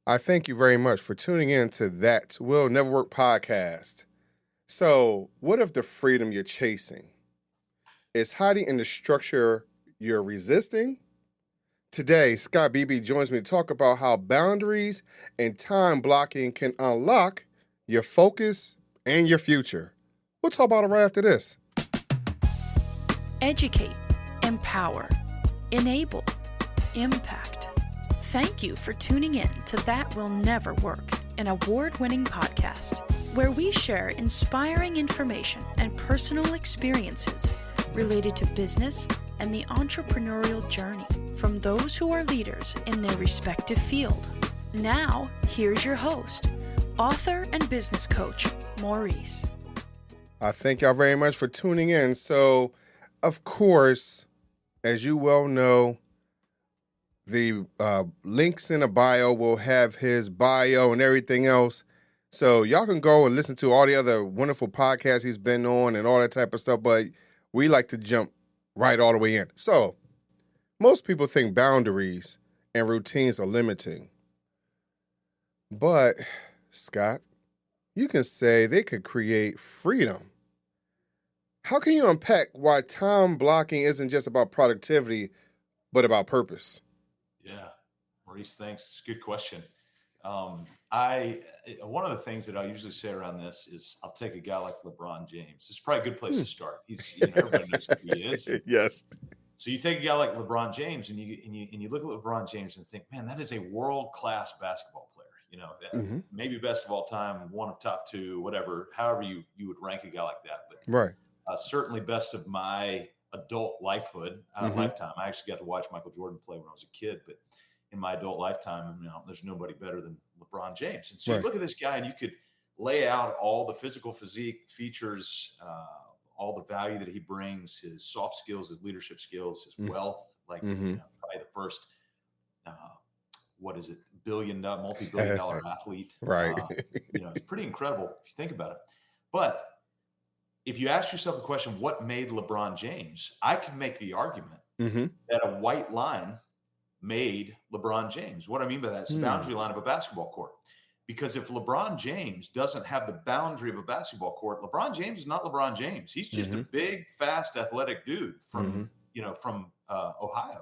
I thank you very much for tuning in to That Will Never Work podcast. So, what if the freedom you're chasing is hiding in the structure you're resisting? Today, Scott Beebe joins me to talk about how boundaries and time blocking can unlock your focus and your future. We'll talk about it right after this. Educate, empower, enable, impact. Thank you for tuning in to That Will Never Work, an award-winning podcast where we share inspiring information and personal experiences related to business and the entrepreneurial journey from those who are leaders in their respective field. Now, here's your host, author and business coach, Maurice. I thank y'all very much for tuning in. So, of course, as you well know, the links in the bio will have his bio and everything else. So y'all can go and listen to all the other wonderful podcasts he's been on and all that type of stuff. But we like to jump right all the way in. So most people think boundaries and routines are limiting. But, Scott, you can say they could create freedom. How can you unpack why time blocking isn't just about productivity, but about purpose? Yeah, Maurice, thanks. Good question. One of the things that I usually say around this is I'll take a guy like LeBron James. It's probably a good place to start. Everybody knows who he is. Yes. So you take a guy like LeBron James and you look at LeBron James and think, man, that is a world-class basketball player. Maybe best of all time, one of top two, whatever, however you would rank a guy like that. But Right. Certainly best of my adult lifetime. I actually got to watch Michael Jordan play when I was a kid, but in my adult lifetime, there's nobody better than LeBron James. And so you look at this guy and you could lay out all the physical physique features, all the value that he brings, his soft skills, his leadership skills, his wealth, probably the first, multi-billion dollar athlete. Right. It's pretty incredible if you think about it. But if you ask yourself the question, what made LeBron James? I can make the argument that a white line made LeBron James. What I mean by that is the boundary line of a basketball court. Because if LeBron James doesn't have the boundary of a basketball court, LeBron James is not LeBron James. He's just a big, fast, athletic dude from Ohio.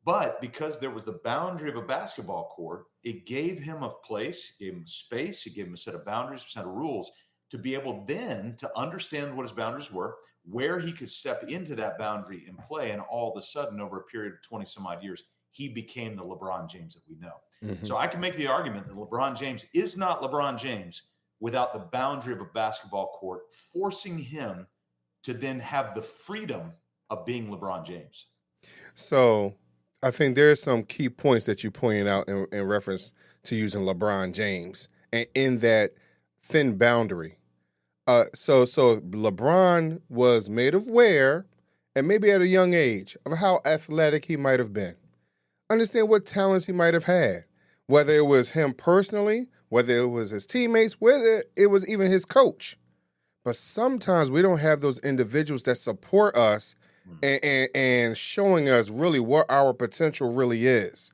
But because there was the boundary of a basketball court, it gave him a place, it gave him space, it gave him a set of boundaries, a set of rules to be able then to understand what his boundaries were, where he could step into that boundary and play. And all of a sudden, over a period of 20 some odd years, he became the LeBron James that we know. So I can make the argument that LeBron James is not LeBron James without the boundary of a basketball court, forcing him to then have the freedom of being LeBron James. So I think there's some key points that you pointed out in reference to using LeBron James and in that thin boundary. So LeBron was made aware, and maybe at a young age, of how athletic he might have been. Understand what talents he might have had, whether it was him personally, whether it was his teammates, whether it was even his coach. But sometimes we don't have those individuals that support us and showing us really what our potential really is.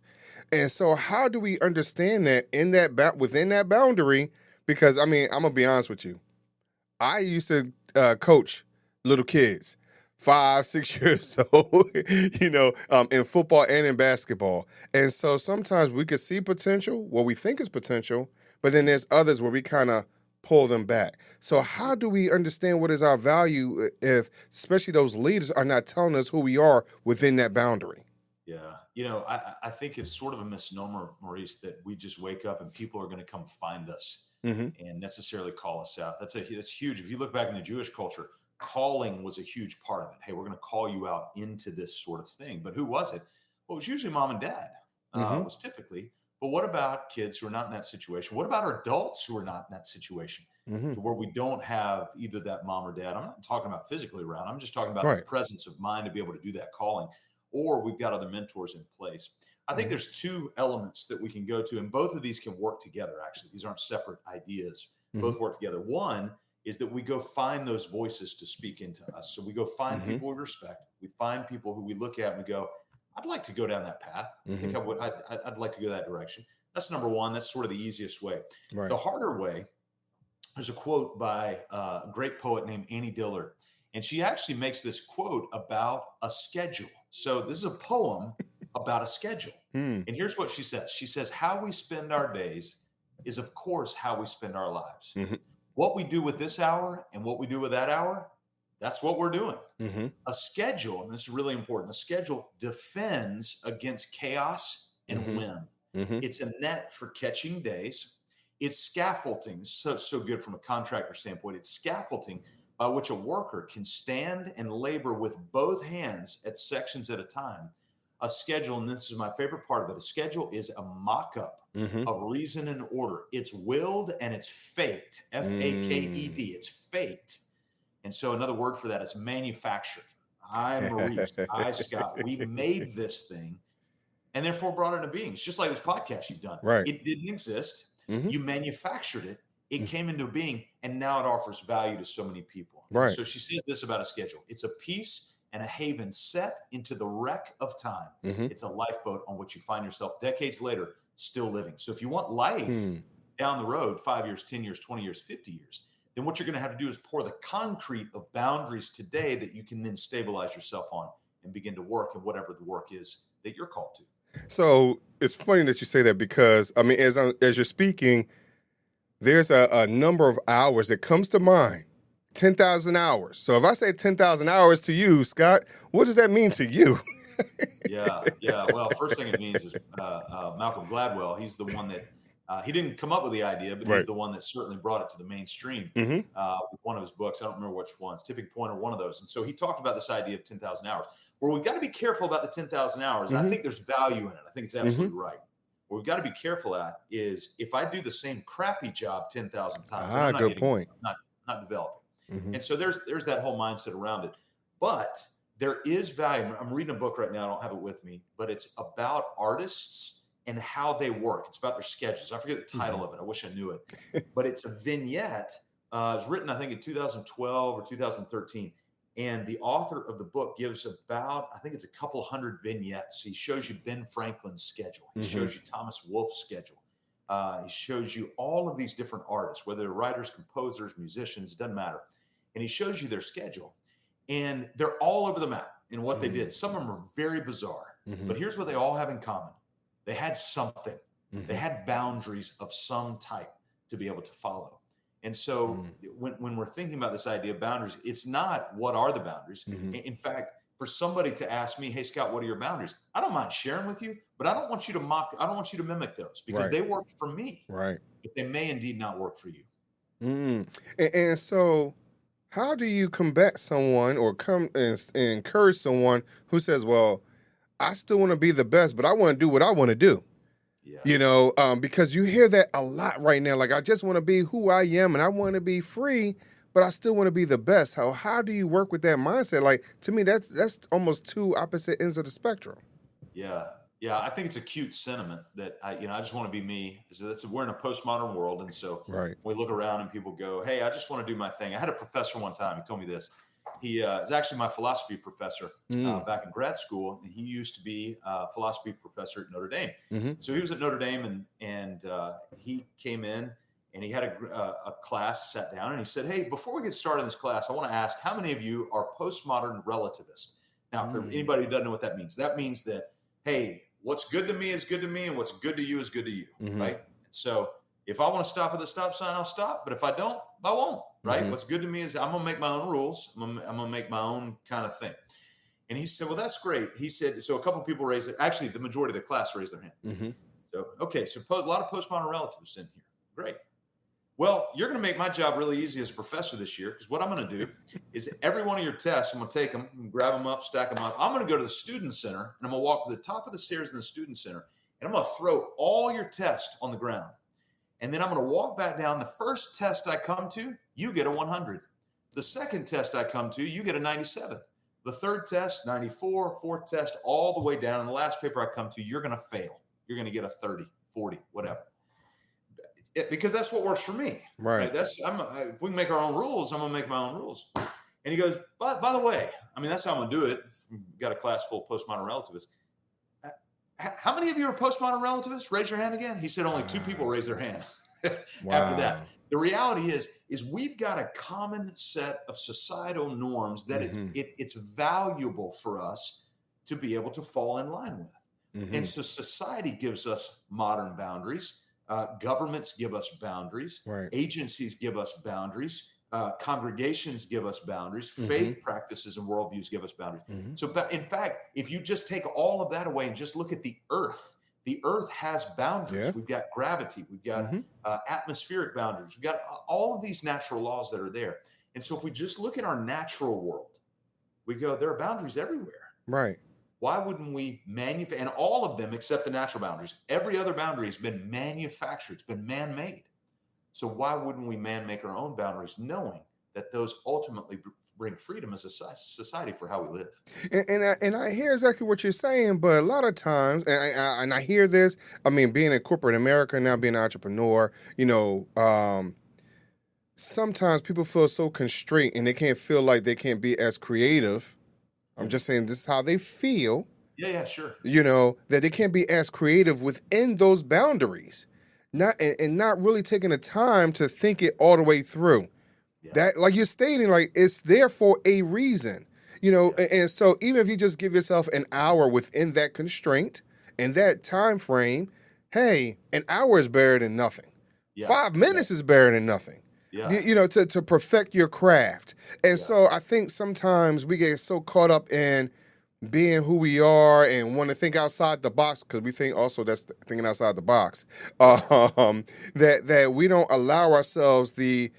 And so how do we understand that within that boundary? Because, I'm going to be honest with you. I used to coach little kids, 5, 6 years old, in football and in basketball. And so sometimes we could see potential, what we think is potential, but then there's others where we kind of pull them back. So how do we understand what is our value if, especially those leaders, are not telling us who we are within that boundary? Yeah. I think it's sort of a misnomer, Maurice, that we just wake up and people are going to come find us and necessarily call us out. That's huge. If you look back in the Jewish culture, calling was a huge part of it. Hey, we're going to call you out into this sort of thing. But who was it? Well, it was usually mom and dad, was typically. But what about kids who are not in that situation? What about our adults who are not in that situation? To where we don't have either that mom or dad. I'm not talking about physically around. I'm just talking about the presence of mind to be able to do that calling. Or we've got other mentors in place. I think there's two elements that we can go to, and both of these can work together, actually. These aren't separate ideas. Both work together. One is that we go find those voices to speak into us. So we go find people we respect. We find people who we look at and we go, I'd like to go down that path. I think I'd like to go that direction. That's number one. That's sort of the easiest way. Right. The harder way, there's a quote by a great poet named Annie Dillard. And she actually makes this quote about a schedule. So this is a poem about a schedule. And here's what she says. She says, how we spend our days is, of course, how we spend our lives. What we do with this hour and what we do with that hour, that's what we're doing. A schedule, and this is really important, a schedule defends against chaos and whim. It's a net for catching days. It's scaffolding, so good from a contractor standpoint. It's scaffolding by which a worker can stand and labor with both hands at sections at a time. A schedule, and this is my favorite part of it, a schedule is a mock-up of reason and order. It's willed and it's faked, F-A-K-E-D, it's faked. And so another word for that is manufactured. I, Maurice, I, Scott, we made this thing and therefore brought it into being. It's just like this podcast you've done. Right. It didn't exist. You manufactured it. It came into being, and now it offers value to so many people. Right. So she says this about a schedule. It's a peace and a haven set into the wreck of time. It's a lifeboat on which you find yourself decades later still living. So if you want life down the road, 5 years, 10 years, 20 years, 50 years, then what you're going to have to do is pour the concrete of boundaries today that you can then stabilize yourself on and begin to work in whatever the work is that you're called to. So it's funny that you say that because, I mean, as you're speaking, there's a number of hours that comes to mind, 10,000 hours. So if I say 10,000 hours to you, Scott, what does that mean to you? Yeah. Well, first thing it means is Malcolm Gladwell. He's the one that he didn't come up with the idea, but he's the one that certainly brought it to the mainstream with one of his books. I don't remember which one, Tipping Point or one of those. And so he talked about this idea of 10,000 hours. Where we've got to be careful about the 10,000 hours. And I think there's value in it. I think it's absolutely right. What we've got to be careful at is if I do the same crappy job 10,000 times, I'm not good point. Not developing. And so there's that whole mindset around it. But there is value. I'm reading a book right now. I don't have it with me, but it's about artists and how they work. It's about their schedules. I forget the title of it. I wish I knew it. But it's a vignette. It was written, I think, in 2012 or 2013. And the author of the book gives about, I think it's a couple hundred vignettes. He shows you Ben Franklin's schedule. He shows you Thomas Wolfe's schedule. He shows you all of these different artists, whether they're writers, composers, musicians, it doesn't matter. And he shows you their schedule. And they're all over the map in what they did. Some of them are very bizarre. But here's what they all have in common. They had something. They had boundaries of some type to be able to follow. And so when we're thinking about this idea of boundaries, it's not what are the boundaries. In fact, for somebody to ask me, hey, Scott, what are your boundaries? I don't mind sharing with you, but I don't want you to I don't want you to mimic those because they work for me. Right. But they may indeed not work for you. And so how do you combat someone or come and encourage someone who says, well, I still want to be the best, but I want to do what I want to do? Yeah. You know, because you hear that a lot right now. Like, I just want to be who I am and I want to be free, but I still want to be the best. How do you work with that mindset? Like, to me, that's almost two opposite ends of the spectrum. Yeah. I think it's a cute sentiment that I just want to be me. We're in a postmodern world. And so we look around and people go, hey, I just want to do my thing. I had a professor one time. He told me this. He is actually my philosophy professor back in grad school, and he used to be a philosophy professor at Notre Dame. So he was at Notre Dame, and he came in, and he had a class, sat down, and he said, hey, before we get started in this class, I want to ask how many of you are postmodern relativists? Now, for anybody who doesn't know what that means that, hey, what's good to me is good to me, and what's good to you is good to you, right? So if I want to stop at the stop sign, I'll stop. But if I don't, I won't, right? What's good to me is I'm going to make my own rules. I'm going to make my own kind of thing. And he said, well, that's great. He said, so a couple of people raised it. Actually, the majority of the class raised their hand. So, okay, so a lot of postmodern relativists in here. Great. Well, you're going to make my job really easy as a professor this year, because what I'm going to do is every one of your tests, I'm going to take them, grab them up, stack them up. I'm going to go to the student center, and I'm going to walk to the top of the stairs in the student center, and I'm going to throw all your tests on the ground. And then I'm going to walk back down. The first test I come to, you get a 100. The second test I come to, you get a 97. The third test, 94. Fourth test, all the way down. And the last paper I come to, you're going to fail. You're going to get a 30, 40, whatever. Because that's what works for me. Right? If we can make our own rules, I'm going to make my own rules. And he goes, by the way, I mean, that's how I'm going to do it. We've got a class full of postmodern relativists. How many of you are postmodern relativists? Raise your hand again. He said only 2 people raised their hand after that. Wow. The reality is we've got a common set of societal norms that it's valuable for us to be able to fall in line with. And so society gives us modern boundaries. Governments give us boundaries. Right. Agencies give us boundaries. Congregations give us boundaries. Faith practices and worldviews give us boundaries. So, in fact, if you just take all of that away and just look at the earth has boundaries. Yeah. We've got gravity. We've got atmospheric boundaries. We've got all of these natural laws that are there. And so if we just look at our natural world, we go, there are boundaries everywhere. Right. Why wouldn't we manufacture, and all of them except the natural boundaries, every other boundary has been manufactured, it's been man-made. So why wouldn't we make our own boundaries, knowing that those ultimately bring freedom as a society for how we live? And I hear exactly what you're saying, but a lot of times, and I hear this, I mean, being in corporate America, now being an entrepreneur, sometimes people feel so constrained and they can't feel like they can't be as creative. I'm just saying this is how they feel. Yeah, sure. That they can't be as creative within those boundaries. Not really taking the time to think it all the way through. Yeah. That, like you're stating, like it's there for a reason. And so even if you just give yourself an hour within that constraint and that time frame, hey, an hour is better than nothing. 5 minutes is better than nothing. Yeah. To perfect your craft. And so I think sometimes we get so caught up in being who we are and want to think outside the box, because we think also that's thinking outside the box, that we don't allow ourselves the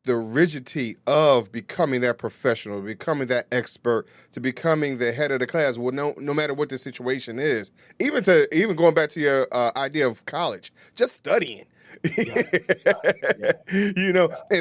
rigidity of becoming that professional, becoming that expert, to becoming the head of the class. Well, no matter what the situation is, even going back to your idea of college, just studying. And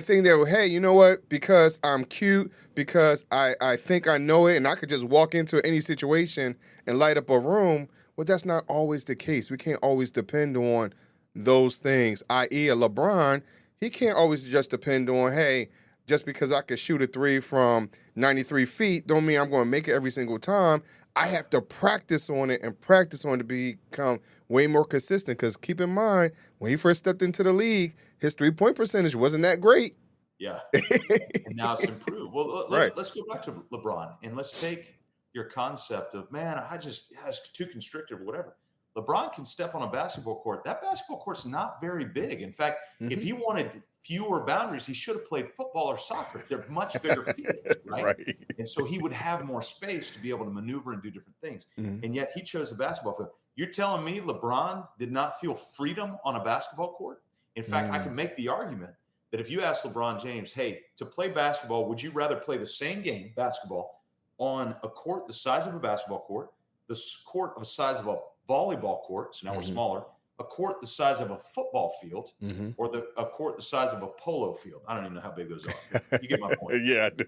think that, hey, you know what? Because I'm cute, because I think I know it, and I could just walk into any situation and light up a room. Well, that's not always the case. We can't always depend on those things. I.e., a LeBron, he can't always just depend on, hey, just because I could shoot a three from 93 feet, don't mean I'm going to make it every single time. I have to practice on it to become way more consistent. Because keep in mind, when he first stepped into the league, his 3-point percentage wasn't that great. Yeah. And now it's improved. Well, let's go back to LeBron, and let's take your concept of, man, it's too constricted or whatever. LeBron can step on a basketball court. That basketball court's not very big. In fact, if he wanted fewer boundaries, he should have played football or soccer. They're much bigger fields, right? And so he would have more space to be able to maneuver and do different things. And yet he chose the basketball field. You're telling me LeBron did not feel freedom on a basketball court? In fact, I can make the argument that if you ask LeBron James, hey, to play basketball, would you rather play the same game, basketball, on a court the size of a basketball court, the court of the size of a volleyball court, so now we're smaller, a court the size of a football field, or a court the size of a polo field? I don't even know how big those are. You get my point. Yeah, I do.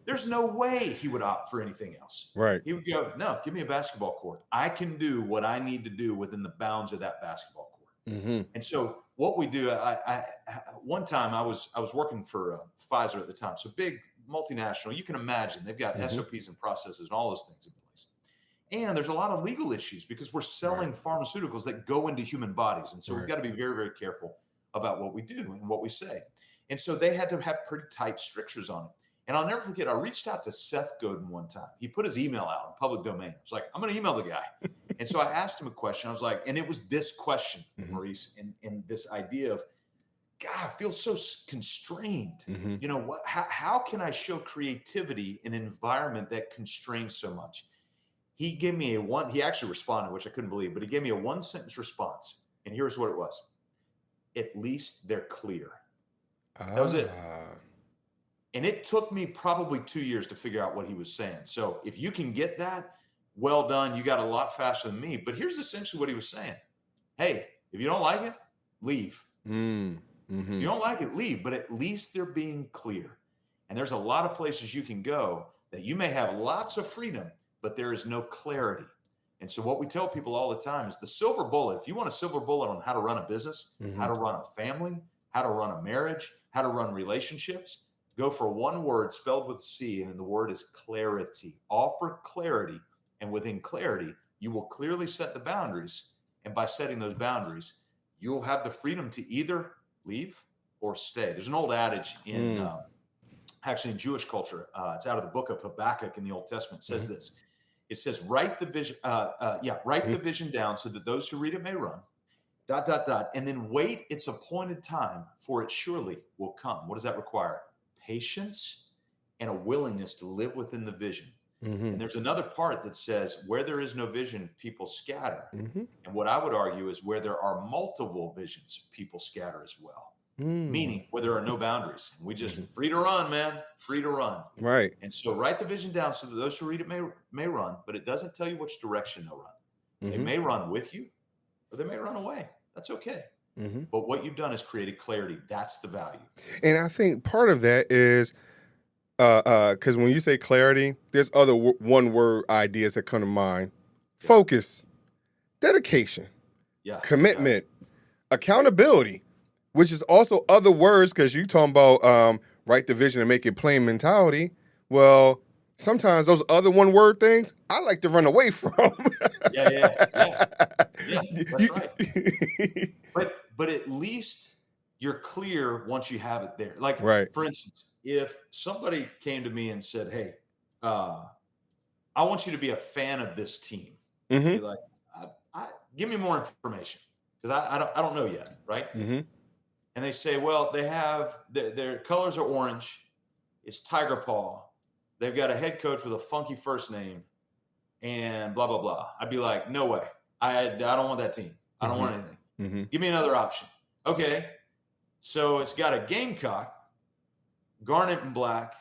There's no way he would opt for anything else. Right. He would go, no, give me a basketball court. I can do what I need to do within the bounds of that basketball court. And so what we do, one time I was working for Pfizer at the time, so big multinational. You can imagine they've got SOPs and processes and all those things in place. And there's a lot of legal issues because we're selling pharmaceuticals that go into human bodies. And so we've got to be very, very careful about what we do and what we say. And so they had to have pretty tight strictures on it. And I'll never forget, I reached out to Seth Godin one time. He put his email out in public domain. I was like, I'm going to email the guy. And so I asked him a question. I was like, and it was this question, Maurice, and this idea of, God, I feel so constrained. How can I show creativity in an environment that constrains so much? He gave me he actually responded, which I couldn't believe, but he gave me a 1-sentence response. And here's what it was. At least they're clear. That was it. And it took me probably 2 years to figure out what he was saying. So if you can get that, well done. You got a lot faster than me. But here's essentially what he was saying. Hey, if you don't like it, leave. If you don't like it, leave. But at least they're being clear. And there's a lot of places you can go that you may have lots of freedom, but there is no clarity. And so what we tell people all the time is the silver bullet. If you want a silver bullet on how to run a business, how to run a family, how to run a marriage, how to run relationships, go for one word spelled with C, and the word is clarity. Offer clarity, and within clarity, you will clearly set the boundaries. And by setting those boundaries, you'll have the freedom to either leave or stay. There's an old adage in actually in Jewish culture. It's out of the book of Habakkuk in the Old Testament. It says this. It says, write the vision. Write the vision down so that those who read it may run. ... And then wait its appointed time, for it surely will come. What does that require? Patience and a willingness to live within the vision. And there's another part that says, where there is no vision, people scatter. And what I would argue is where there are multiple visions, people scatter as well. Meaning where there are no boundaries. And we just free to run, man, free to run. Right. And so write the vision down so that those who read it may run, but it doesn't tell you which direction they'll run. They may run with you, or they may run away. That's okay. But what you've done is created clarity. That's the value. And I think part of that is because when you say clarity, there's other one-word ideas that come to mind. Focus, dedication, commitment, accountability, which is also other words because you talking about write the vision and make it plain mentality. Well, sometimes those other one-word things I like to run away from. Yeah, that's right. But at least you're clear once you have it there. Like, for instance, if somebody came to me and said, hey, I want you to be a fan of this team. Be like, give me more information because I don't know yet, right? And they say, well, they have their colors are orange. It's Tiger Paw. They've got a head coach with a funky first name and blah, blah, blah. I'd be like, no way. I don't want that team. I don't want anything. Give me another option. Okay. So it's got a Gamecock, garnet and black.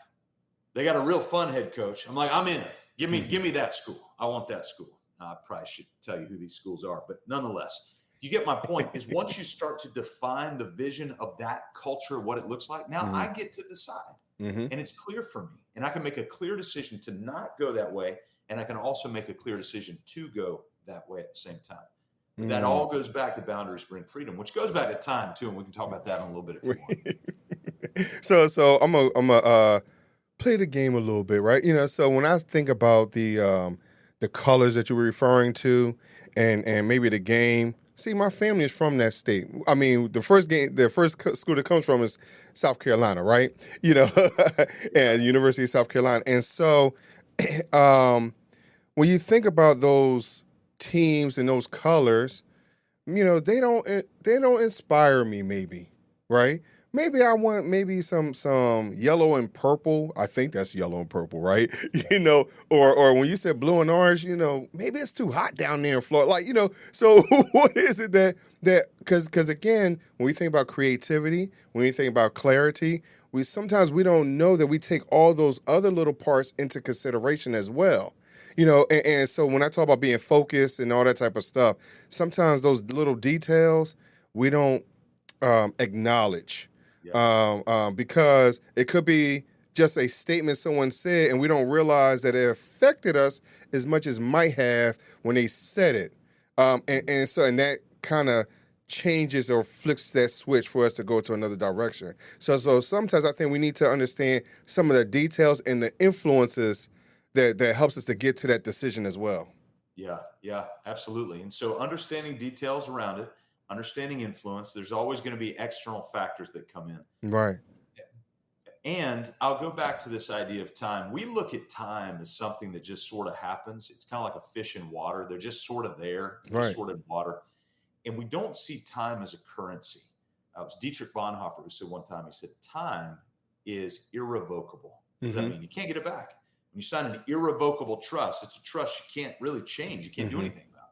They got a real fun head coach. I'm like, I'm in. Give me that school. I want that school. I probably should tell you who these schools are, but nonetheless, you get my point is once you start to define the vision of that culture, what it looks like, now I get to decide. And it's clear for me. And I can make a clear decision to not go that way. And I can also make a clear decision to go that way at the same time. But that all goes back to boundaries bring freedom, which goes back to time too. And we can talk about that in a little bit if you want. So I'm a play the game a little bit, right? So when I think about the colors that you were referring to and maybe the game, see, my family is from that state. I mean, the first school that comes from is South Carolina, right? And University of South Carolina. And so when you think about those teams and those colors, they don't inspire me maybe, right? Maybe I want some yellow and purple. I think that's yellow and purple, right? Or when you said blue and orange, maybe it's too hot down there in Florida. So what is it that because again, when we think about creativity, when we think about clarity, sometimes we don't know that we take all those other little parts into consideration as well. And so when I talk about being focused and all that type of stuff, sometimes those little details we don't acknowledge. Because it could be just a statement someone said and we don't realize that it affected us as much as might have when they said it. And that kind of changes or flips that switch for us to go to another direction. So sometimes I think we need to understand some of the details and the influences that helps us to get to that decision as well. Yeah, absolutely. And so understanding details around it, understanding influence, there's always going to be external factors that come in. Right. And I'll go back to this idea of time. We look at time as something that just sort of happens. It's kind of like a fish in water. They're just sort of there, just sort of in water. And we don't see time as a currency. It was Dietrich Bonhoeffer who said one time, he said, time is irrevocable. What does that mean? You can't get it back. When you sign an irrevocable trust, it's a trust you can't really change. You can't do anything about.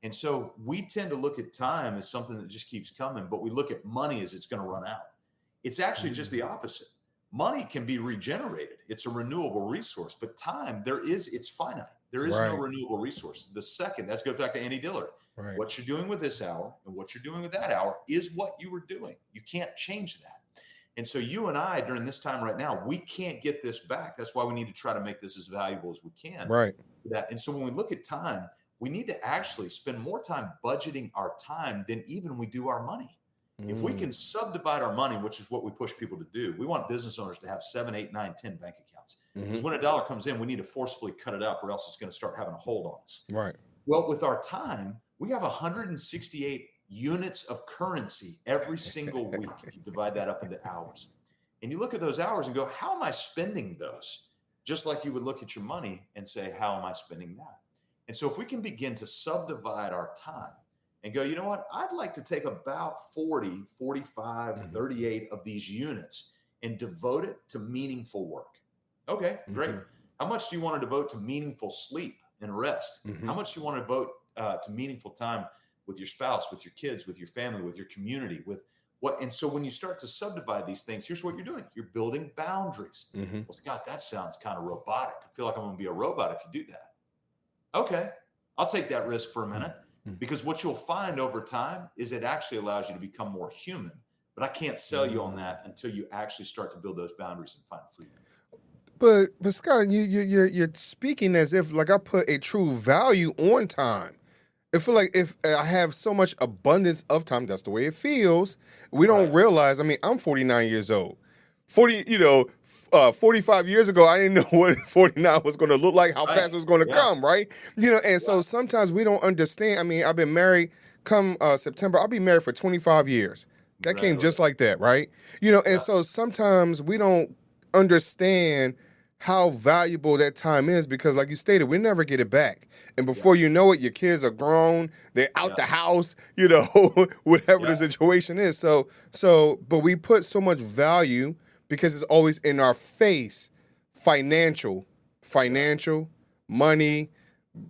And so we tend to look at time as something that just keeps coming, but we look at money as it's going to run out. It's actually just the opposite. Money can be regenerated. It's a renewable resource, but time, it's finite. There is no renewable resource. The second, that goes back to Andy Dillard. Right. What you're doing with this hour and what you're doing with that hour is what you were doing. You can't change that. And so you and I, during this time right now, we can't get this back. That's why we need to try to make this as valuable as we can. Right. And so when we look at time, we need to actually spend more time budgeting our time than even we do our money. If we can subdivide our money, which is what we push people to do, we want business owners to have 7, 8, 9, 10 bank accounts. Because when a dollar comes in, we need to forcefully cut it up or else it's going to start having a hold on us. Right. Well, with our time, we have 168 units of currency every single week. If you divide that up into hours, and you look at those hours and go, how am I spending those? Just like you would look at your money and say, how am I spending that? And so if we can begin to subdivide our time and go, you know what, I'd like to take about 40, 45, 38 of these units and devote it to meaningful work. Okay, great. How much do you want to devote to meaningful sleep and rest? How much do you want to devote to meaningful time with your spouse, with your kids, with your family, with your community, with what? And so when you start to subdivide these things, here's what you're doing. You're building boundaries. Well, Scott, that sounds kind of robotic. I feel like I'm going to be a robot if you do that. Okay, I'll take that risk for a minute, because what you'll find over time is it actually allows you to become more human. But I can't sell you on that until you actually start to build those boundaries and find freedom. But Scott, you're speaking as if like I put a true value on time. I feel like if I have so much abundance of time, that's the way it feels. We don't realize. I mean, I'm 49 years old. 45 years ago, I didn't know what 49 was going to look like, how fast it was going to come, right? And so sometimes we don't understand. I mean, I've been married. Come September, I'll be married for 25 years. That came just like that, right? And so sometimes we don't understand how valuable that time is, because like you stated, we never get it back. And before you know it, your kids are grown, they're out the house, whatever the situation is. But we put so much value because it's always in our face, financial, money,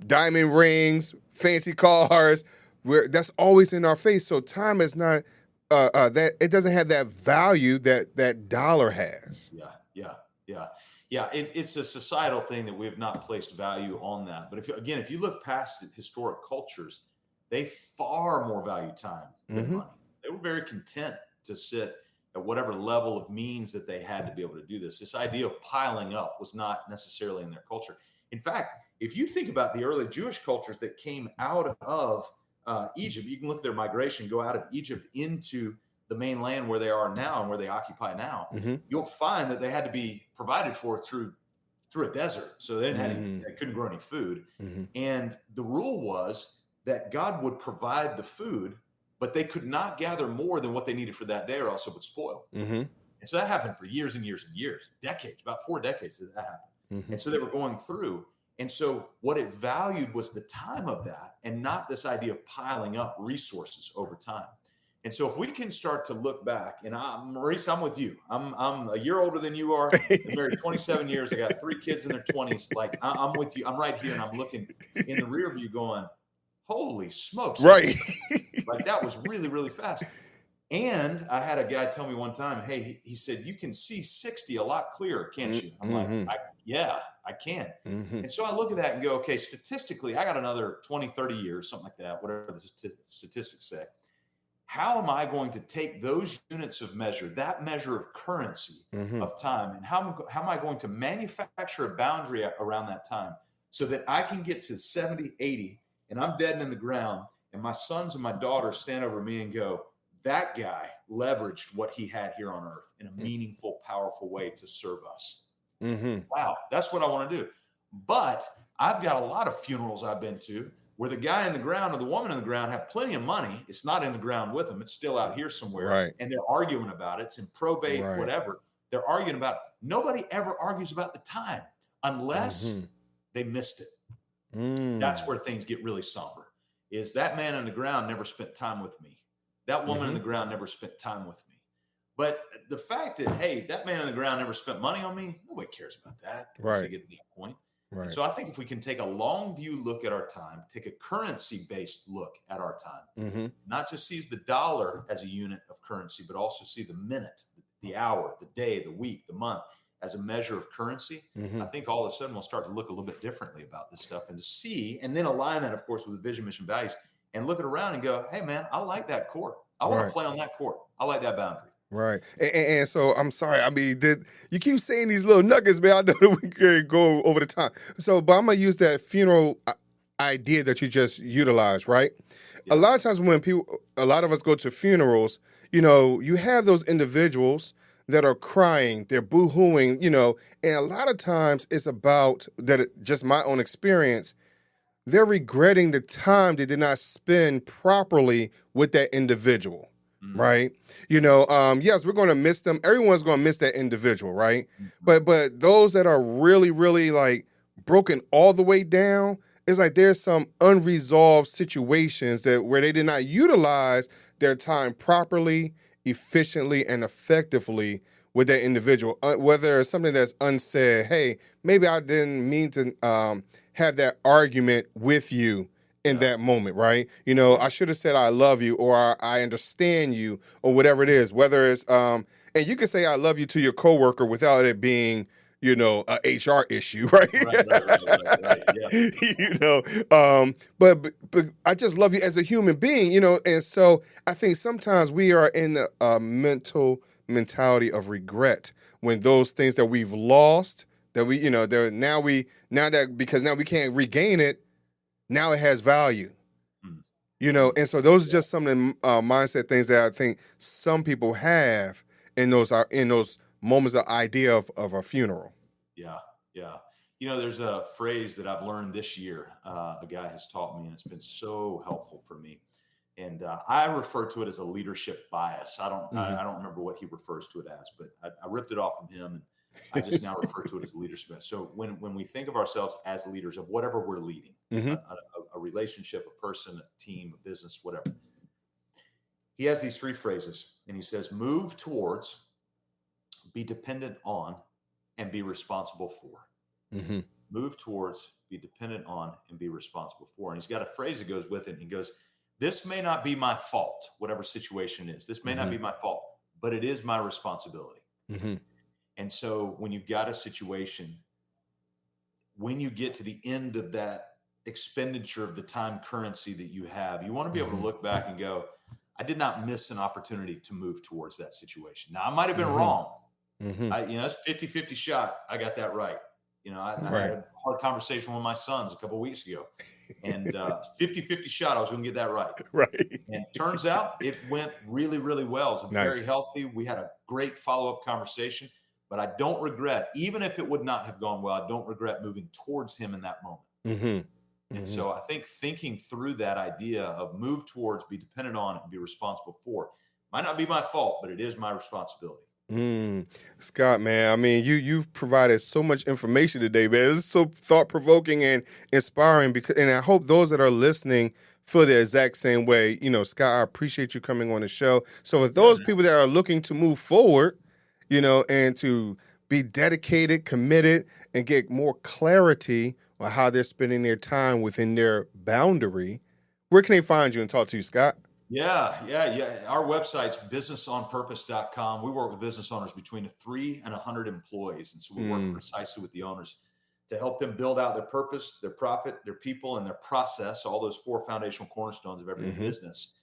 diamond rings, fancy cars, that's always in our face. So time is not, that it doesn't have that value that dollar has. Yeah, it's a societal thing that we have not placed value on that. But if you look past historic cultures, they far more value time than money. They were very content to sit at whatever level of means that they had to be able to do this. This idea of piling up was not necessarily in their culture. In fact, if you think about the early Jewish cultures that came out of Egypt, you can look at their migration, go out of Egypt into the mainland where they are now and where they occupy now, you'll find that they had to be provided for through a desert. So they couldn't grow any food. And the rule was that God would provide the food, but they could not gather more than what they needed for that day, or else it would spoil. And so that happened for years and years and years, decades, about 4 decades that happened. And so they were going through. And so what it valued was the time of that, and not this idea of piling up resources over time. And so if we can start to look back, and Maurice, I'm with you. I'm a year older than you are. I'm married 27 years. I got 3 kids in their 20s. Like I'm with you. I'm right here, and I'm looking in the rear view going, holy smokes. Right. Like that was really, really fast. And I had a guy tell me one time, hey, he said, you can see 60 a lot clearer, can't you? I'm like, yeah, I can. And so I look at that and go, okay, statistically, I got another 20, 30 years, something like that, whatever the statistics say. How am I going to take those units of measure, that measure of currency of time, and how am I going to manufacture a boundary around that time so that I can get to 70, 80, and I'm dead and in the ground, and my sons and my daughters stand over me and go, that guy leveraged what he had here on earth in a meaningful, powerful way to serve us. Wow, that's what I want to do. But I've got a lot of funerals I've been to where the guy in the ground or the woman in the ground have plenty of money. It's not in the ground with them. It's still out here somewhere. Right. And they're arguing about it. It's in probate, whatever. They're arguing about it. Nobody ever argues about the time unless they missed it. That's where things get really somber, is that man in the ground never spent time with me. That woman in the ground never spent time with me. But the fact that, hey, that man in the ground never spent money on me, nobody cares about that once they get to that point. Right. So I think if we can take a long view look at our time, take a currency-based look at our time, not just see the dollar as a unit of currency, but also see the minute, the hour, the day, the week, the month as a measure of currency, I think all of a sudden we'll start to look a little bit differently about this stuff, and to see, and then align that, of course, with the vision, mission, values, and look it around and go, hey, man, I like that court. I want to play on that court. I like that boundary. Right. And so I'm sorry. I mean, you keep saying these little nuggets, man. I know that we can go over the time. So, but I'm going to use that funeral idea that you just utilized, right? Yeah. A lot of times when a lot of us go to funerals, you have those individuals that are crying, they're boo-hooing, and a lot of times it's about that, just my own experience, they're regretting the time they did not spend properly with that individual. Right. Yes, we're going to miss them. Everyone's going to miss that individual. Right. But those that are really, really like broken all the way down, it's like there's some unresolved situations where they did not utilize their time properly, efficiently, and effectively with that individual. Whether it's something that's unsaid, hey, maybe I didn't mean to have that argument with you in that moment, right? I should have said I love you, or I understand you, or whatever it is. Whether it's and you can say I love you to your coworker without it being, a HR issue, right? Right. Yeah. But I just love you as a human being, and so I think sometimes we are in the mentality of regret when those things that we've lost, that we, because now we can't regain it. Now it has value, and so those are just some of the mindset things that I think some people have in those moments of idea of a funeral. Yeah. There's a phrase that I've learned this year. A guy has taught me, and it's been so helpful for me. And I refer to it as a leadership bias. I don't remember what he refers to it as, but I ripped it off from him, and I just now refer to it as leadership. So when we think of ourselves as leaders of whatever we're leading, a relationship, a person, a team, a business, whatever, he has these 3 phrases, and he says, move towards, be dependent on, and be responsible for. Move towards, be dependent on, and be responsible for. And he's got a phrase that goes with it, and he goes, this may not be my fault, whatever situation is. This may not be my fault, but it is my responsibility. And so when you've got a situation, when you get to the end of that expenditure of the time currency that you have, you want to be able to look back and go, I did not miss an opportunity to move towards that situation. Now, I might have been wrong. It's 50-50 shot. I got that right. I had a hard conversation with my sons a couple of weeks ago, and 50-50 shot, I was going to get that right. Right. And turns out it went really, really well. It was very healthy. We had a great follow-up conversation, but I don't regret, even if it would not have gone well, I don't regret moving towards him in that moment. And so I think thinking through that idea of move towards, be dependent on, and be responsible for might not be my fault, but it is my responsibility. Scott, man, I mean, you've provided so much information today, man. It's so thought-provoking and inspiring, and I hope those that are listening feel the exact same way. Scott, I appreciate you coming on the show. So with those people that are looking to move forward, and to be dedicated, committed, and get more clarity on how they're spending their time within their boundary, where can they find you and talk to you, Scott? Yeah. Our website's busywork.com. We work with business owners between 3 and 100 employees. And so we work precisely with the owners to help them build out their purpose, their profit, their people, and their process, all those 4 foundational cornerstones of every business.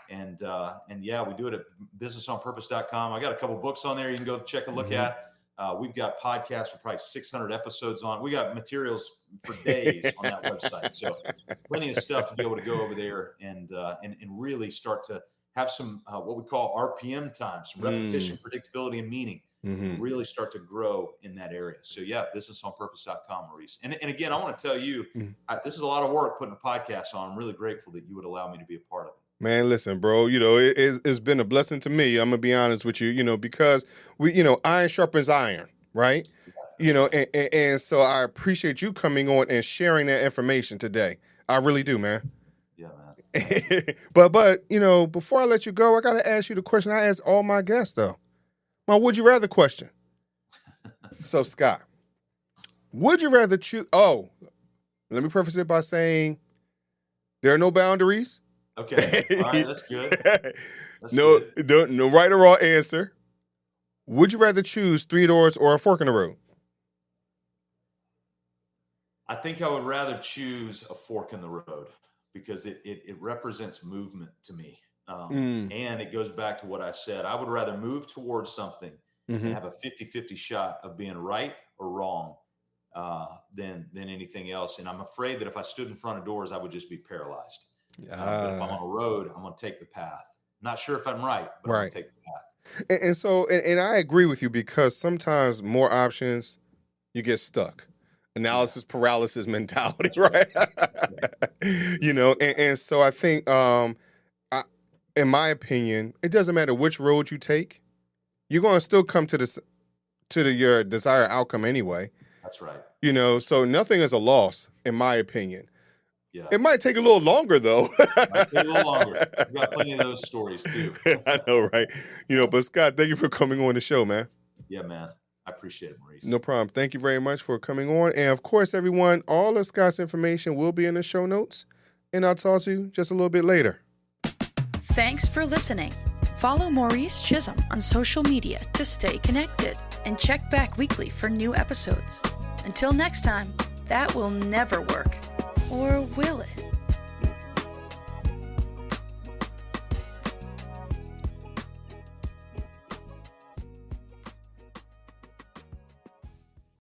And we do it at busywork.com. I got a couple books on there you can go check a look at. We've got podcasts with probably 600 episodes on. We got materials for days on that website. So plenty of stuff to be able to go over there and really start to have some what we call RPM time, some repetition, predictability, and meaning. Really start to grow in that area. So busywork.com, Maurice. And again, I want to tell you, this is a lot of work putting a podcast on. I'm really grateful that you would allow me to be a part of it. Man, listen, bro, it's been a blessing to me. I'm going to be honest with you, because iron sharpens iron, right? And so I appreciate you coming on and sharing that information today. I really do, man. Yeah, man. but before I let you go, I got to ask you the question I ask all my guests, though. My would you rather question. So, Scott, would you rather choose? Oh, let me preface it by saying there are no boundaries. Okay. All right. That's good. No right or wrong answer. Would you rather choose 3 doors or a fork in the road? I think I would rather choose a fork in the road because it represents movement to me. And it goes back to what I said. I would rather move towards something and have a 50-50 shot of being right or wrong than anything else. And I'm afraid that if I stood in front of doors, I would just be paralyzed. But if I'm on a road, I'm going to take the path. I'm not sure if I'm right, but I'm going to take the path. And so I agree with you because sometimes more options, you get stuck. analysis paralysis mentality, right? And so I think, in my opinion, it doesn't matter which road you take, you're going to still come to your desired outcome anyway. That's right. So nothing is a loss, in my opinion. Yeah. It might take a little longer, though. Might take a little longer. We've got plenty of those stories, too. I know, right? But Scott, thank you for coming on the show, man. Yeah, man. I appreciate it, Maurice. No problem. Thank you very much for coming on. And, of course, everyone, all of Scott's information will be in the show notes. And I'll talk to you just a little bit later. Thanks for listening. Follow Maurice Chism on social media to stay connected and check back weekly for new episodes. Until next time, that will never work. Or will it?